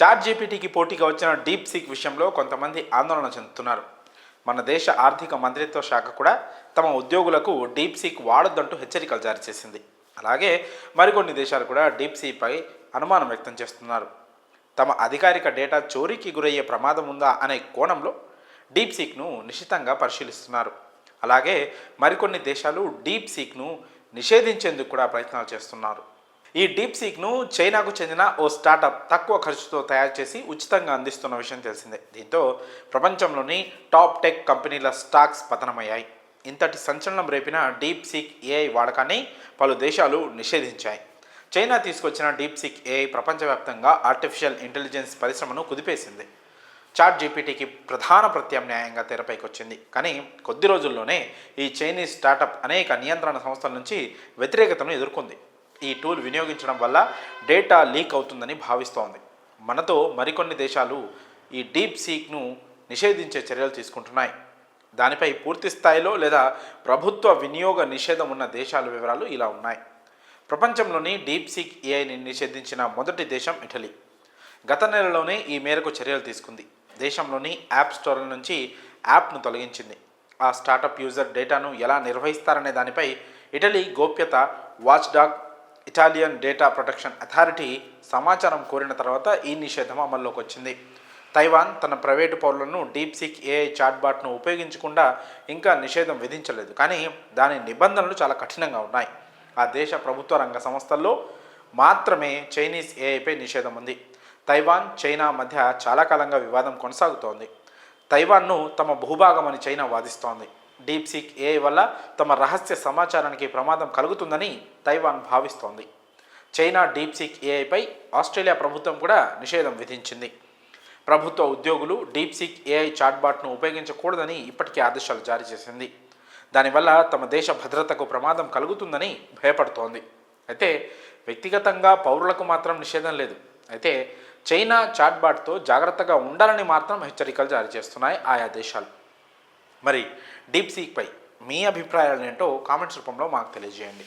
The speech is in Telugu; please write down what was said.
చాట్ జీపీటీకి పోటీగా వచ్చిన డీప్ సీక్ విషయంలో కొంతమంది ఆందోళన చెందుతున్నారు. మన దేశ ఆర్థిక మంత్రిత్వ శాఖ కూడా తమ ఉద్యోగులకు డీప్ సీక్ వాడొద్దంటూ హెచ్చరికలు జారీ చేసింది. అలాగే మరికొన్ని దేశాలు కూడా డీప్ సీక్పై అనుమానం వ్యక్తం చేస్తున్నారు. తమ అధికారిక డేటా చోరీకి గురయ్యే ప్రమాదం ఉందా అనే కోణంలో డీప్ సీక్ను నిశితంగా పరిశీలిస్తున్నారు. అలాగే మరికొన్ని దేశాలు డీప్ సీక్ను నిషేధించేందుకు కూడా ప్రయత్నాలు చేస్తున్నారు. ఈ డీప్ సీక్ను చైనాకు చెందిన ఓ స్టార్టప్ తక్కువ ఖర్చుతో తయారు చేసి ఉచితంగా అందిస్తున్న విషయం తెలిసిందే. దీంతో ప్రపంచంలోని టాప్ టెక్ కంపెనీల స్టాక్స్ పతనమయ్యాయి. ఇంతటి సంచలనం రేపిన డీప్ సీక్ ఏఐ వాడకాన్ని పలు దేశాలు నిషేధించాయి. చైనా తీసుకొచ్చిన డీప్ సీక్ ఏఐ ప్రపంచవ్యాప్తంగా ఆర్టిఫిషియల్ ఇంటెలిజెన్స్ పరిశ్రమను కుదిపేసింది. చాట్ జీపీటీకి ప్రధాన ప్రత్యామ్నాయంగా తెరపైకి వచ్చింది. కానీ కొద్ది రోజుల్లోనే ఈ చైనీస్ స్టార్టప్ అనేక నియంత్రణ సంస్థల నుంచి వ్యతిరేకతను ఎదుర్కొంది. ఈ టూల్ వినియోగించడం వల్ల డేటా లీక్ అవుతుందని భావిస్తోంది. మనతో మరికొన్ని దేశాలు ఈ డీప్ సీక్ను నిషేధించే చర్యలు తీసుకుంటున్నాయి. దానిపై పూర్తి స్థాయిలో లేదా ప్రభుత్వ వినియోగ నిషేధం ఉన్న దేశాల వివరాలు ఇలా ఉన్నాయి. ప్రపంచంలోని డీప్ సీక్ ఏఐని నిషేధించిన మొదటి దేశం ఇటలీ. గత నెలలోనే ఈ మేరకు చర్యలు తీసుకుంది. దేశంలోని యాప్ స్టోర్ల నుంచి యాప్ను తొలగించింది. ఆ స్టార్టప్ యూజర్ డేటాను ఎలా నిర్వహిస్తారనే దానిపై ఇటలీ గోప్యత watchdog Italian data protection authority సమాచారం కోరిన తర్వాత ఈ నిషేధం అమల్లోకి వచ్చింది. తైవాన్ తన ప్రైవేటు పౌరులను డీప్ సీక్ ఏఐ చాట్బాట్ను ఉపయోగించకుండా ఇంకా నిషేధం విధించలేదు. కానీ దాని నిబంధనలు చాలా కఠినంగా ఉన్నాయి. ఆ దేశ ప్రభుత్వ రంగ సంస్థల్లో మాత్రమే చైనీస్ ఏఐపై నిషేధం ఉంది. తైవాన్ చైనా మధ్య చాలా కాలంగా వివాదం కొనసాగుతోంది. తైవాన్ను తమ భూభాగమని చైనా వాదిస్తోంది. డీప్ సీక్ ఏఐ వల్ల తమ రహస్య సమాచారానికి ప్రమాదం కలుగుతుందని తైవాన్ భావిస్తోంది. చైనా డీప్ సీక్ ఏఐపై ఆస్ట్రేలియా ప్రభుత్వం కూడా నిషేధం విధించింది. ప్రభుత్వ ఉద్యోగులు డీప్ సీక్ ఏఐ చాట్బాట్ను ఉపయోగించకూడదని ఇప్పటికే ఆదేశాలు జారీ చేసింది. దానివల్ల తమ దేశ భద్రతకు ప్రమాదం కలుగుతుందని భయపడుతోంది. అయితే వ్యక్తిగతంగా పౌరులకు మాత్రం నిషేధం లేదు. అయితే చైనా చాట్బాట్తో జాగ్రత్తగా ఉండాలని మాత్రం హెచ్చరికలు జారీ చేస్తున్నాయి ఆయా దేశాలు. మరి డీప్ సీక్పై మీ అభిప్రాయాలు ఏంటో కామెంట్స్ రూపంలో మాకు తెలియజేయండి.